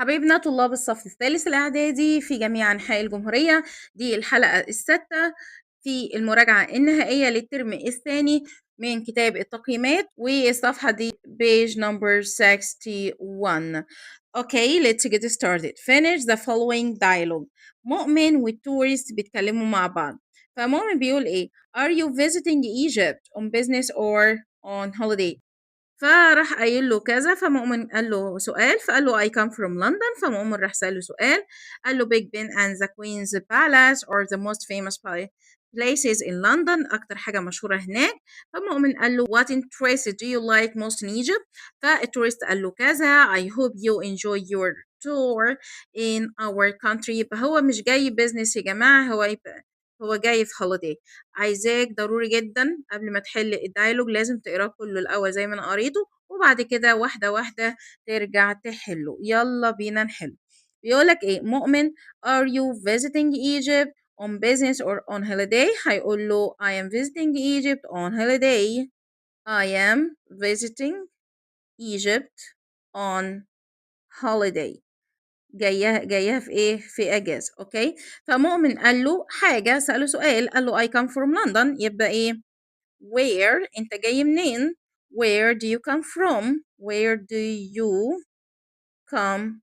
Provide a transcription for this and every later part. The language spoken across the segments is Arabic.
حبايبنا طلاب الصف الثالث الإعدادي في جميع أنحاء الجمهورية، دي الحلقة السادسة في المراجعة النهائية للترم الثاني من كتاب التقييمات، والصفحة دي page number 61. Okay, let's get started. Finish the following dialogue. مؤمن والتورست بيتكلموا مع بعض. فمؤمن بيقول إيه؟ Are you visiting Egypt on business or on holiday؟ فراح قايل له كذا، فمؤمن قال له سؤال، فقال له I come from London. فمؤمن راح سأله سؤال، قال له Big Ben and the Queen's Palace are the most famous places in London. أكتر حاجة مشهورة هناك. فمؤمن قال له What interests do you like most in Egypt؟ فالتورست قال له كذا I hope you enjoy your tour in our country. يبقى هو مش جاي بيزنس يا جماعة، هو جاي في holiday. عايزاك ضروري جدا قبل ما تحل الدايلوج لازم تقراه كله الأول زي ما أنا قريته، وبعد كده واحدة واحدة ترجع تحله. يلا بينا نحل. بيقولك إيه؟ مؤمن are you visiting Egypt on business or on holiday؟ هيقول له I am visiting Egypt on holiday. I am visiting Egypt on holiday. جاية في إيه؟ في أجازة. أوكي؟ فمؤمن قال له حاجة، سأله سؤال، قال له I come from London. يبقى إيه؟ Where؟ أنت جاي منين؟ Where do you come from؟ Where do you come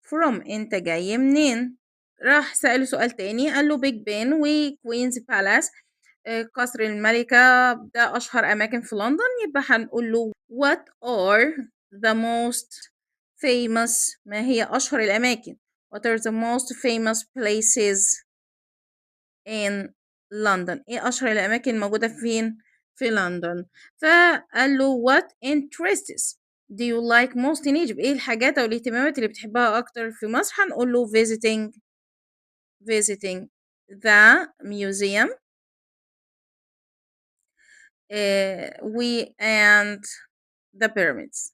from؟ أنت جاي منين؟ راح سأله سؤال تاني، قال له بيج بن وكوينز بالاس، قصر الملكة، ده أشهر أماكن في لندن. يبقى هنقول له what are the most famous؟ ما هي أشهر الأماكن؟ what are the most famous places in London؟ إيه أشهر الأماكن موجودة فين؟ في لندن. فقال له what interests do you like most in Egypt؟ إيه الحاجات أو الاهتمامات اللي بتحبها أكتر في مصر؟ هنقول له visiting the museum and the pyramids.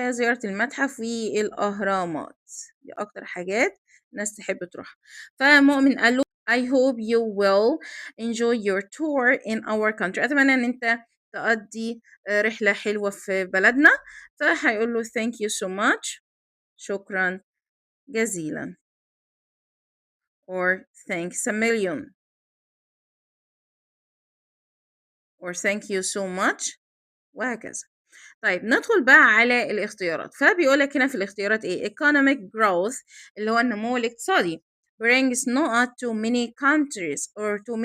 زيارة المتحف والأهرامات، دي أكتر حاجات الناس تحب تروح. فمؤمن قال له I hope you will enjoy your tour in our country. أتمنى إن أنت تقضي رحلة حلوة في بلدنا. فهيقول له thank you so much، شكرا جزيلا، or thanks a million، or thank you so much، وهكذا. طيب ندخل بقى على الاختيارات. فبيقول لك هنا في الاختيارات ايه؟ economic growth اللي هو النمو الاقتصادي brings not to many countries or to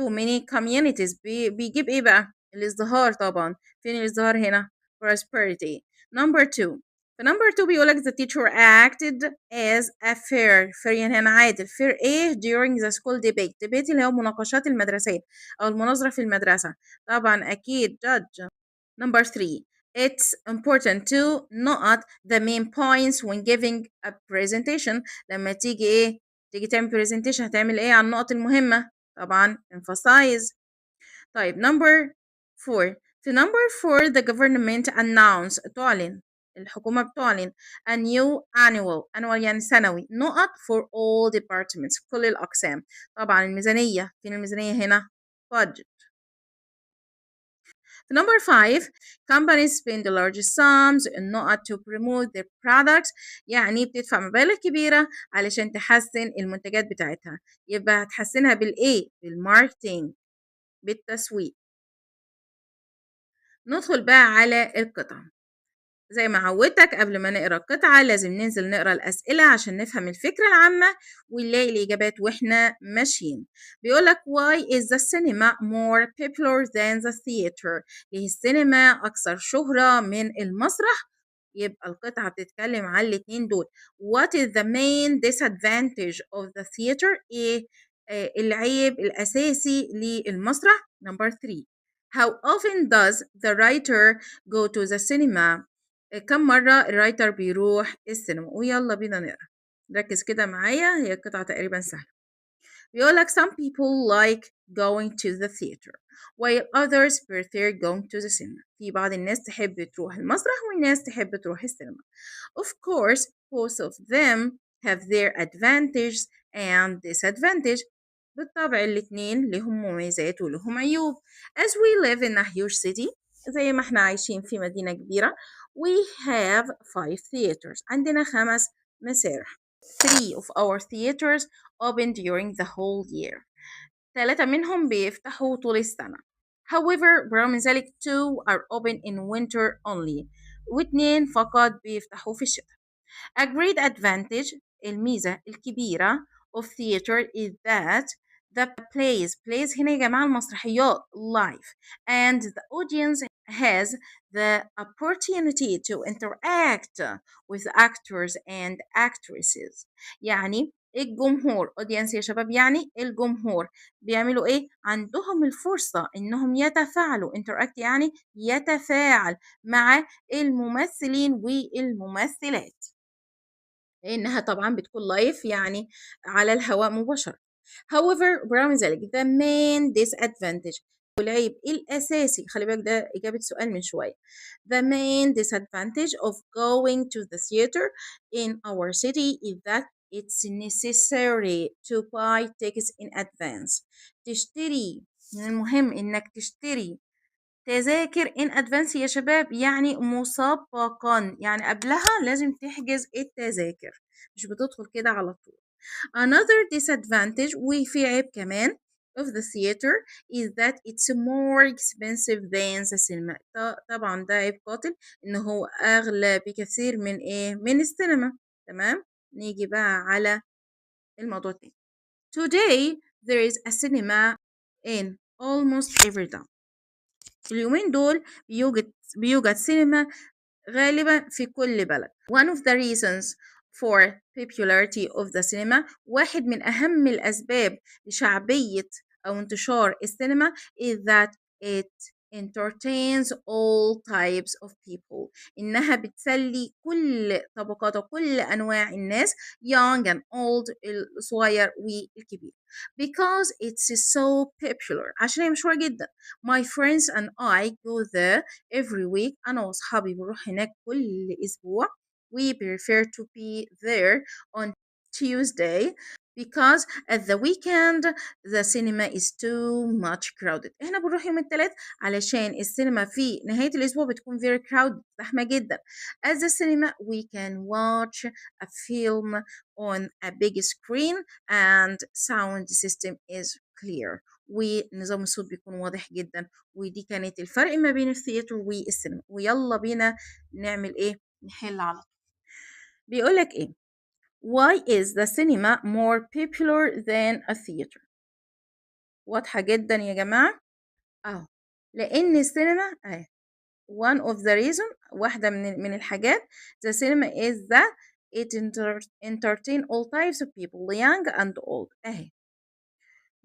many communities. بيجيب ايه بقى؟ الازدهار طبعا. فين الازدهار هنا؟ prosperity. number 2. في number 2 بيقول لك the teacher acted as a fair يعني هنا عادل. fair ايه؟ during the school debate اللي هو مناقشات المدرسية او المناظرة في المدرسة. طبعا اكيد judge. Number 3. It's important to note the main points when giving a presentation. لما تيجي تعمل presentation هتعمل ايه على النقط المهمة؟ طبعا emphasize. طيب number 4. في number 4 the government تعلن، الحكومة بتعلن a new annual يعني سنوي نقط for all departments كل الأقسام. طبعا الميزانية، فين الميزانية هنا؟ budget. Number 5. Companies spend large sums not to promote their products. يعني بتدفع مبالغ كبيرة علشان تحسن المنتجات بتاعتها. يبقى هتحسنها بالإيه؟ بالماركتينج، بالتسويق. ندخل بقى على القطع. زي ما عودتك قبل ما نقرا القطعة لازم ننزل نقرا الأسئلة عشان نفهم الفكرة العامة ونلاقي الإجابات وإحنا ماشيين. بيقولك why is the cinema more popular than the theater؟ ليه السينما أكثر شهرة من المسرح؟ يبقى القطعة بتتكلم على الاتنين دول. What is the main disadvantage of the theater؟ إيه العيب الأساسي للمسرح؟ Number 3. How often does the writer go to the cinema؟ كم مرة الرايتر بيروح السينما؟ ويلا بينا نقرا. ركز كده معايا، هي القطعة تقريبا سهلة. بيقولك some people like going to the theater while others prefer going to the cinema. في بعض الناس تحب تروح المسرح والناس تحب تروح السينما. Of course both of them have their advantages and disadvantages. بالطبع الاتنين لهم مميزات ولهم عيوب. As we live in a huge city، زي ما احنا عايشين في مدينة كبيرة، We have 5 theaters. عندنا 5 مسارح. 3 of our theaters open during the whole year. 3 منهم بيفتحوا طول السنة. However برغم من ذلك 2 are open in winter only. و2 فقط بيفتحوا في الشتاء. A great advantage الميزة الكبيرة of theater is that the plays هنا يا جماعة المسرحيات live and the audience has the opportunity to interact with actors and actresses. يعني الجمهور audience يا شباب يعني الجمهور بيعملوا ايه؟ عندهم الفرصة انهم يتفاعلوا interact يعني يتفاعل مع الممثلين والممثلات. لأنها طبعًا بتكون live يعني على الهواء مباشرة. However برغم ذلك the main disadvantage والعيب الأساسي خلي بالك ده إجابة سؤال من شوية. The main disadvantage of going to the theater in our city is that it's necessary to buy tickets in advance. تشتري من المهم إنك تشتري تذاكر in advance يا شباب يعني مسبقًا، يعني قبلها لازم تحجز التذاكر، مش بتدخل كده على طول. Another disadvantage وفي عيب كمان of the theater is that it's more expensive than the cinema. طبعًا ده عيب قاتل إن هو أغلى بكثير من إيه؟ من السينما، تمام؟ نيجي بقى على الموضوع التاني. Today there is a cinema in almost every town. اليومين دول بيوجد سينما غالبا في كل بلد. One of the reasons for popularity of the cinema واحد من أهم الأسباب لشعبية أو انتشار السينما is that it entertains all types of people. إنها بتسلي كل طبقات وكل أنواع الناس young and old الصغير والكبير because it's so popular عشان هي مشهورة جدا. My friends and I go there every week. أنا وأصحابي بنروح هناك كل أسبوع. We prefer to be there on Tuesday because at the weekend the cinema is too much crowded. احنا بنروح يوم الثلاث علشان السينما في نهاية الأسبوع بتكون very crowded زحمة جدا. At the cinema we can watch a film on a big screen and sound system is clear. ونظام الصوت بيكون واضح جدا. ودي كانت الفرق ما بين الثياتر والسينما. ويلا بينا نعمل ايه؟ نحل على طول. بيقولك ايه؟ Why is the cinema more popular than a theater؟ واضحة جدا يا جماعة اهو. لأن السينما اهي one of the reason واحدة من الحاجات the cinema is that it entertain all types of people young and old اهي.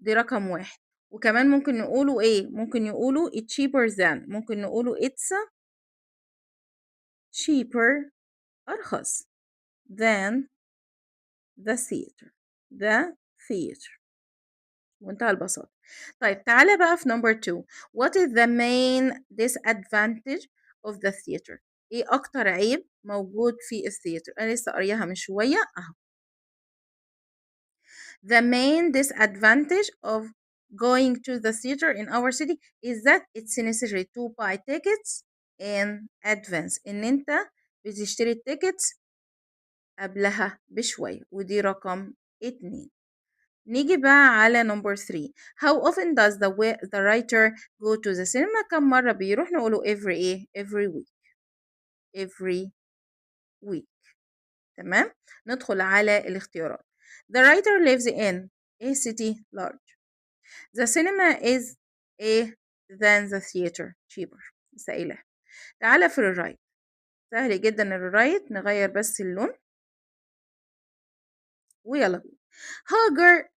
دي رقم واحد. وكمان ممكن نقوله ايه؟ ممكن نقوله it's cheaper than ممكن نقوله it's cheaper أرخص than the theater بمنتهى البساطة. طيب تعالى بقى في number 2 what is the main disadvantage of the theater؟ ايه أكتر عيب موجود في الثياتر؟ أنا لسه قارياها من شوية أهو. The main disadvantage of going to the theater in our city is that it's necessary to buy tickets in advance. إن أنت بتشتري التيكتس قبلها بشوية ودي رقم 2. نيجي بقى على number 3 how often does the writer go to the cinema؟ كم مرة بيروح؟ نقوله every ايه؟ every week. تمام. ندخل على الاختيارات. The writer lives in a city large. The cinema is a than the theater cheaper. سائلة. تعالى في الرايت سهل جدا الرايت نغير بس اللون ويلا بينا. هاجر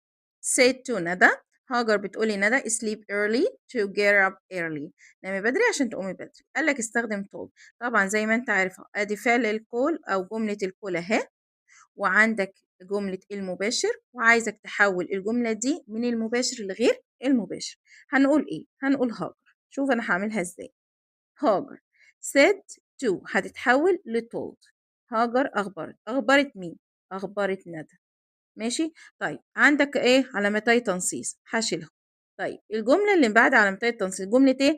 said to ندى هاجر بتقولي ندى sleep early to get up early. نامي بدري عشان تقومي بدري. قال لك استخدم told. طبعا زي ما انت عارف ادي فعل الكول او جملة الكول اهي وعندك جملة المباشر وعايزك تحول الجملة دي من المباشر لغير المباشر. هنقول ايه؟ هنقول هاجر. شوف انا هعملها ازاي. هاجر said to هتتحول لتولد. هاجر اخبرت مين؟ اخبرت ندى. ماشي. طيب عندك ايه علامتي تنصيص هشيلهم. طيب الجملة اللي بعد علامتي التنصيص جملة ايه؟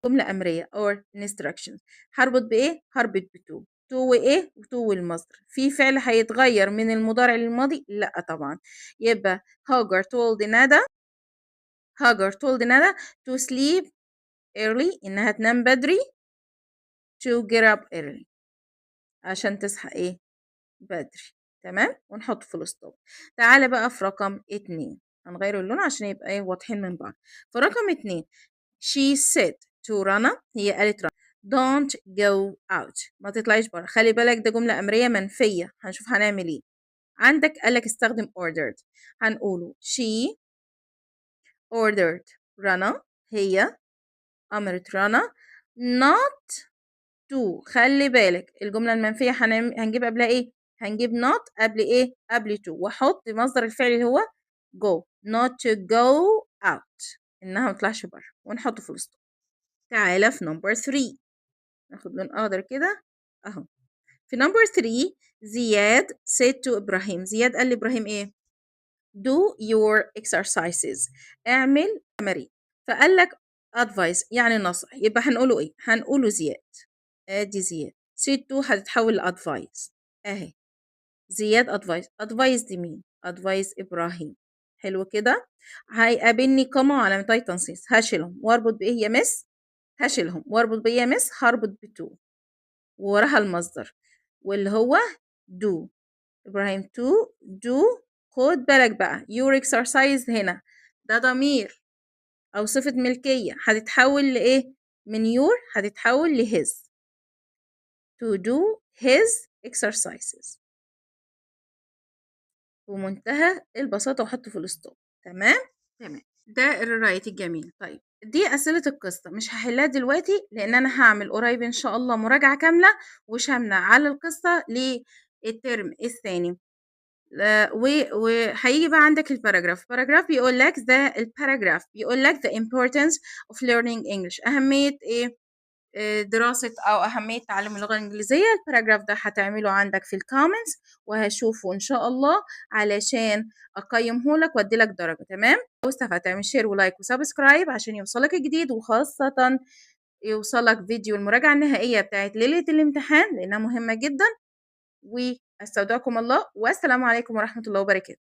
جملة أمرية or instructions. هاربط بإيه؟ هاربط بto. to وإيه؟ وto والمصدر. في فعل هيتغير من المضارع للماضي؟ لأ طبعًا. يبقى هاجر told ندى to sleep early إنها تنام بدري to get up early عشان تصحى إيه؟ بدري. تمام؟ ونحط full stop. تعالَ بقى في رقم 2 هنغيّر اللون عشان يبقى إيه واضحين من بعض. في رقم 2 she said to رنا هي قالت رنا don't go out ما تطلعيش برّه. خلي بالك ده جملة أمرية منفية، هنشوف هنعمل إيه. عندك قال لك استخدم ordered هنقوله she ordered رنا هي أمرت رنا not to. خلي بالك الجملة المنفية هنجيب قبلها إيه؟ هنجيب not قبل إيه؟ قبل to وأحط مصدر الفعل اللي هو go not to go out إنها ما تطلعش برّه ونحط full stop. تعالَ في number 3 ناخد لون أخضر كده أهو. في number 3 زياد said to إبراهيم. زياد قال لإبراهيم إيه؟ do your exercises اعمل تمارين. فقال لك advice يعني نصح. يبقى هنقوله إيه؟ هنقوله زياد. آدي زياد. said to هتتحول لadvice أهي. زياد advice دي مين؟ advice إبراهيم. حلو كده؟ هيقابلني كوما وعلامتي تنصيص هاشيلهم واربط بإيه يا مس؟ هاشيلهم واربط بإيه يا مس؟ هاربط بto ووراها المصدر واللي هو do. إبراهيم to do. خد بالك بقى your exercise هنا ده ضمير أو صفة ملكية هتتحول لإيه؟ من your هتتحول لhis to do his exercises بمنتهى البساطة وحط full stop. تمام؟ تمام. ده الريت الجميل. طيب دي أسئلة القصة مش هحلها دلوقتي لأن أنا هعمل قريب إن شاء الله مراجعة كاملة وشاملة على القصة للترم الثاني. وهيجي بقى عندك الباراجراف بيقول لك الباراجراف بيقول لك the importance of learning English أهمية إيه؟ دراسة أو أهمية تعلم اللغة الإنجليزية. الباراجراف ده هتعمله عندك في الكومنتس وهشوفه إن شاء الله علشان أقيمه لك وأدي لك درجة. تمام؟ لو استفدت اعمل شير ولايك وسبسكرايب عشان يوصلك الجديد وخاصة يوصلك فيديو المراجعة النهائية بتاعت ليلة الامتحان لأنها مهمة جدا. واستودعكم الله والسلام عليكم ورحمة الله وبركاته.